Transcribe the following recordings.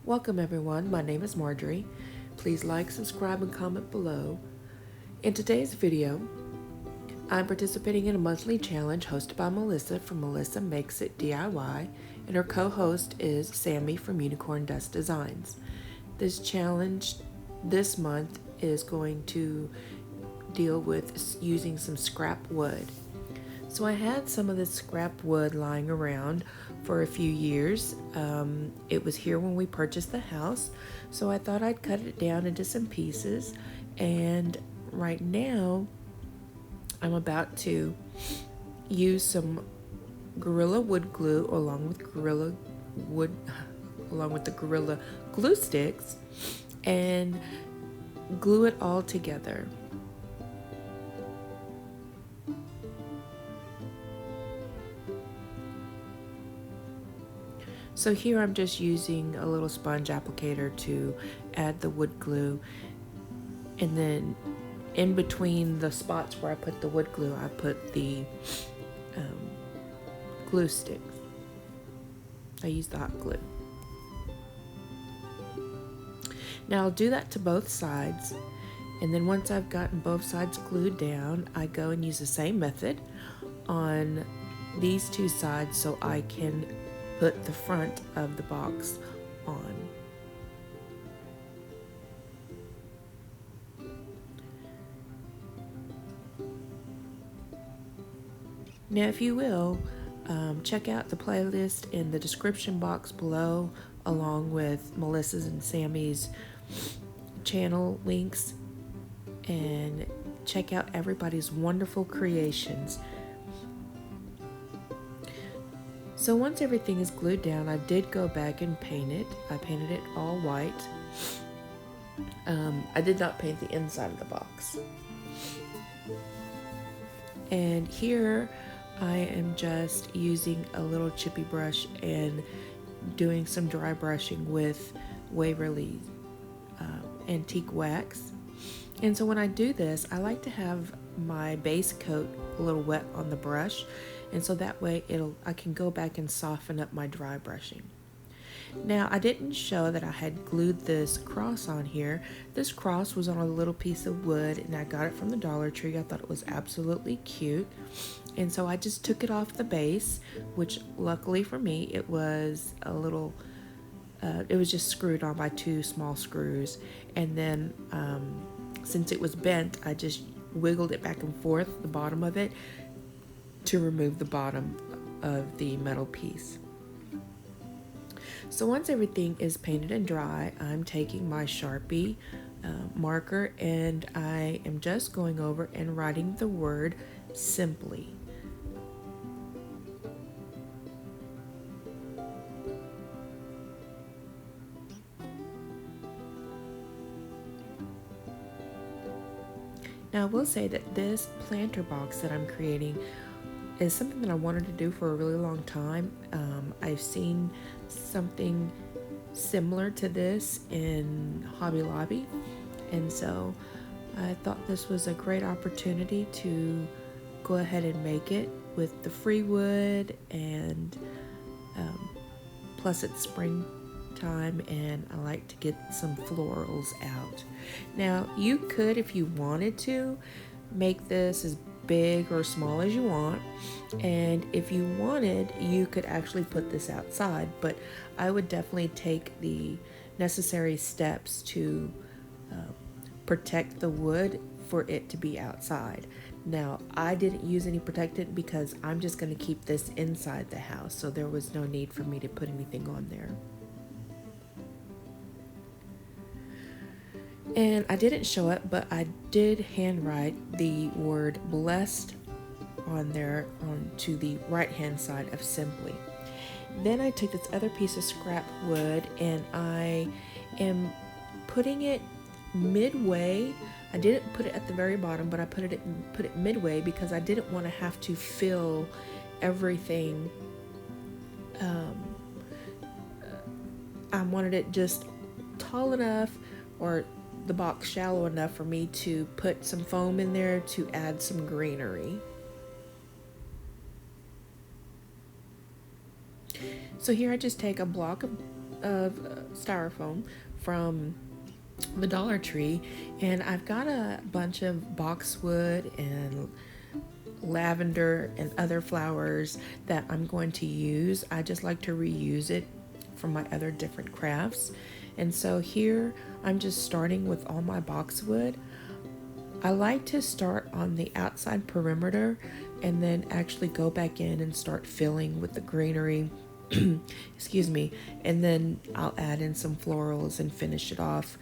Welcome everyone, my name is Marjorie. Please like, subscribe, and comment below. In today's video, I'm participating in a monthly challenge hosted by Melissa from Melissa Makes It DIY, and her co-host is Sammy from Unicorn Dust Designs. This challenge this month is going to deal with using some scrap wood. So I had some of this scrap wood lying around for a few years. It was here when we purchased the house, so I thought I'd cut it down into some pieces. And right now, I'm about to use some Gorilla Wood Glue along with the Gorilla Glue Sticks and glue it all together. So here I'm just using a little sponge applicator to add the wood glue, and then in between the spots where I put the wood glue, I put the glue sticks. I use the hot glue. Now I'll do that to both sides, and then once I've gotten both sides glued down, I go and use the same method on these two sides so I can put the front of the box on. Now, if you will, check out the playlist in the description box below, along with Melissa's and Sammy's channel links, and check out everybody's wonderful creations. So once everything is glued down, I did go back and paint it. I painted it all white. I did not paint the inside of the box. And here I am just using a little chippy brush and doing some dry brushing with Waverly antique wax. And so when I do this, I like to have my base coat a little wet on the brush, and so that way I can go back and soften up my dry brushing. Now, I didn't show that I had glued this cross on here. This cross was on a little piece of wood, and I got it from the Dollar Tree. I thought it was absolutely cute, and so I just took it off the base, which luckily for me, it was a little it was just screwed on by two small screws, and then since it was bent, I just wiggled it back and forth, the bottom of it, to remove the bottom of the metal piece. So once everything is painted and dry, I'm taking my Sharpie marker, and I am just going over and writing the word simply. Now I will say that this planter box that I'm creating is something that I wanted to do for a really long time. I've seen something similar to this in Hobby Lobby, and so I thought this was a great opportunity to go ahead and make it with the free wood, and plus it's springtime and I like to get some florals out. Now you could, if you wanted to, make this as big or small as you want, and if you wanted, you could actually put this outside, but I would definitely take the necessary steps to protect the wood for it to be outside. Now, I didn't use any protectant because I'm just going to keep this inside the house, so there was no need for me to put anything on there. And I didn't show it, but I did handwrite the word blessed on there onto the right hand side of simply. Then I took this other piece of scrap wood and I am putting it midway. I didn't put it at the very bottom, but I put it midway because I didn't want to have to fill everything. I wanted it just tall enough, or the box shallow enough for me to put some foam in there to add some greenery. So here I just take a block of of styrofoam from the Dollar Tree, and I've got a bunch of boxwood and lavender and other flowers that I'm going to use. I just like to reuse it from my other different crafts. And so here I'm just starting with all my boxwood. I like to start on the outside perimeter and then actually go back in and start filling with the greenery. Excuse me. And then I'll add in some florals and finish it off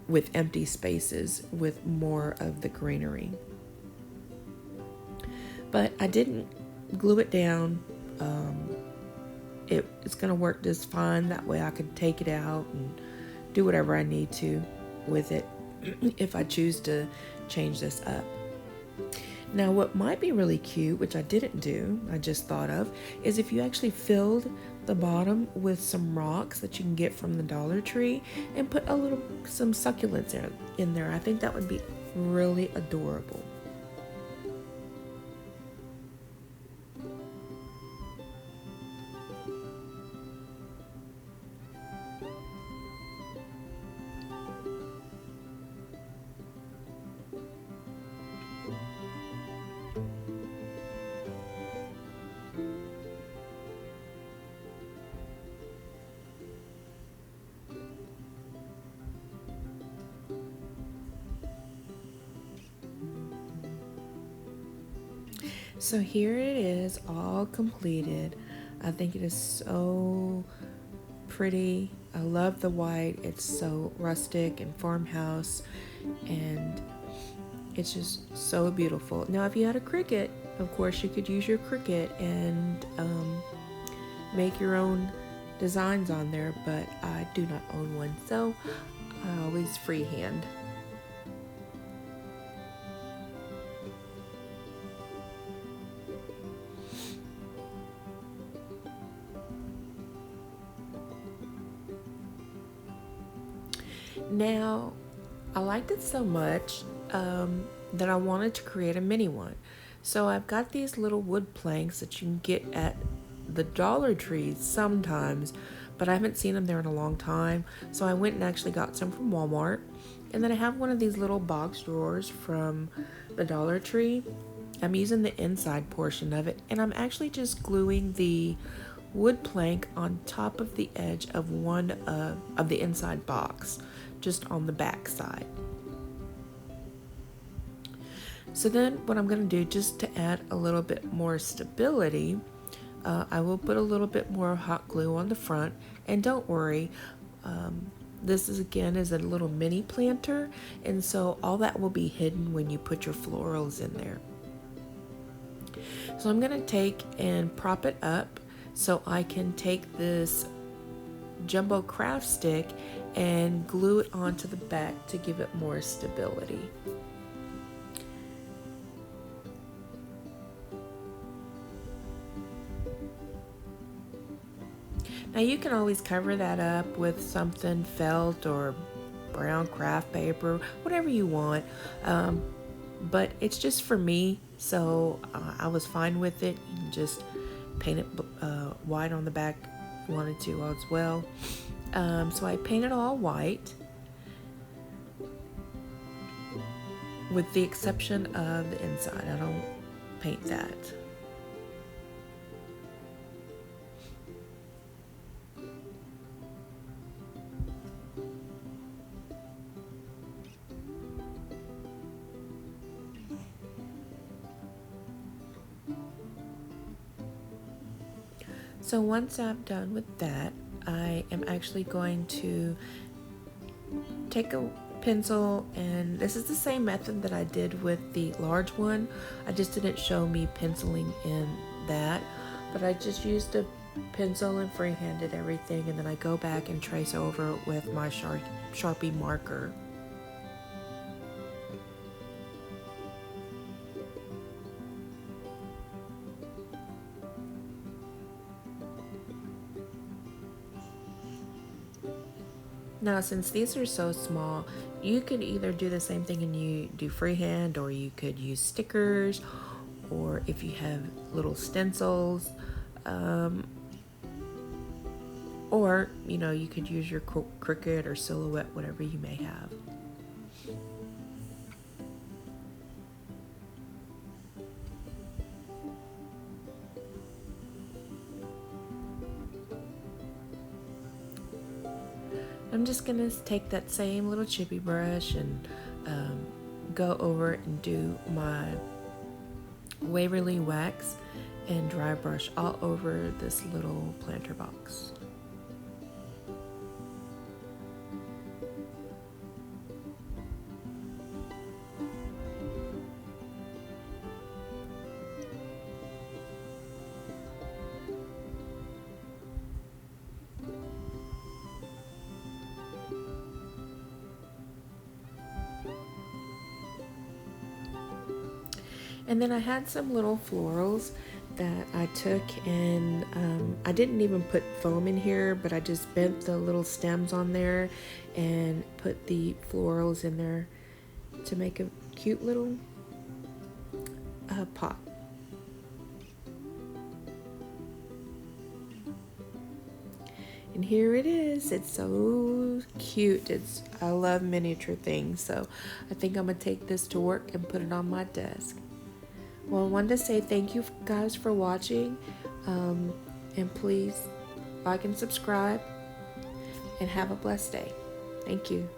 with empty spaces with more of the greenery. But I didn't glue it down. It's going to work just fine. That way I can take it out and do whatever I need to with it if I choose to change this up. Now, what might be really cute, which I didn't do, I just thought of, is if you actually filled the bottom with some rocks that you can get from the Dollar Tree and put some succulents in there. I think that would be really adorable. So here it is, all completed. I think it is so pretty. I love the white. It's so rustic and farmhouse, and it's just so beautiful. Now, if you had a Cricut, of course, you could use your Cricut and make your own designs on there, but I do not own one, so I always freehand. Now, I liked it so much that I wanted to create a mini one. So I've got these little wood planks that you can get at the Dollar Tree sometimes, but I haven't seen them there in a long time. So I went and actually got some from Walmart. And then I have one of these little box drawers from the Dollar Tree. I'm using the inside portion of it, and I'm actually just gluing the wood plank on top of the edge of one of the inside box, just on the back side. So then what I'm going to do, just to add a little bit more stability, I will put a little bit more hot glue on the front. And don't worry, this is a little mini planter, and so all that will be hidden when you put your florals in there. So I'm going to take and prop it up so I can take this jumbo craft stick and glue it onto the back to give it more stability. Now you can always cover that up with something felt or brown craft paper, whatever you want, but it's just for me, so I was fine with it. You can just paint it white on the back if you wanted to as well. So I painted all white, with the exception of the inside. I don't paint that. So once I'm done with that, I am actually going to take a pencil, and this is the same method that I did with the large one. I just didn't show me penciling in that, but I just used a pencil and freehanded everything, and then I go back and trace over with my Sharpie marker. Now, since these are so small, you could either do the same thing and you do freehand, or you could use stickers, or if you have little stencils. Or, you could use your Cricut or Silhouette, whatever you may have. I'm just gonna take that same little chippy brush and go over and do my Waverly wax and dry brush all over this little planter box. And then I had some little florals that I took, and I didn't even put foam in here, but I just bent the little stems on there and put the florals in there to make a cute little pot. And here it is. It's so cute. I love miniature things, so I think I'm gonna take this to work and put it on my desk. Well, I wanted to say thank you guys for watching, and please like and subscribe, and have a blessed day. Thank you.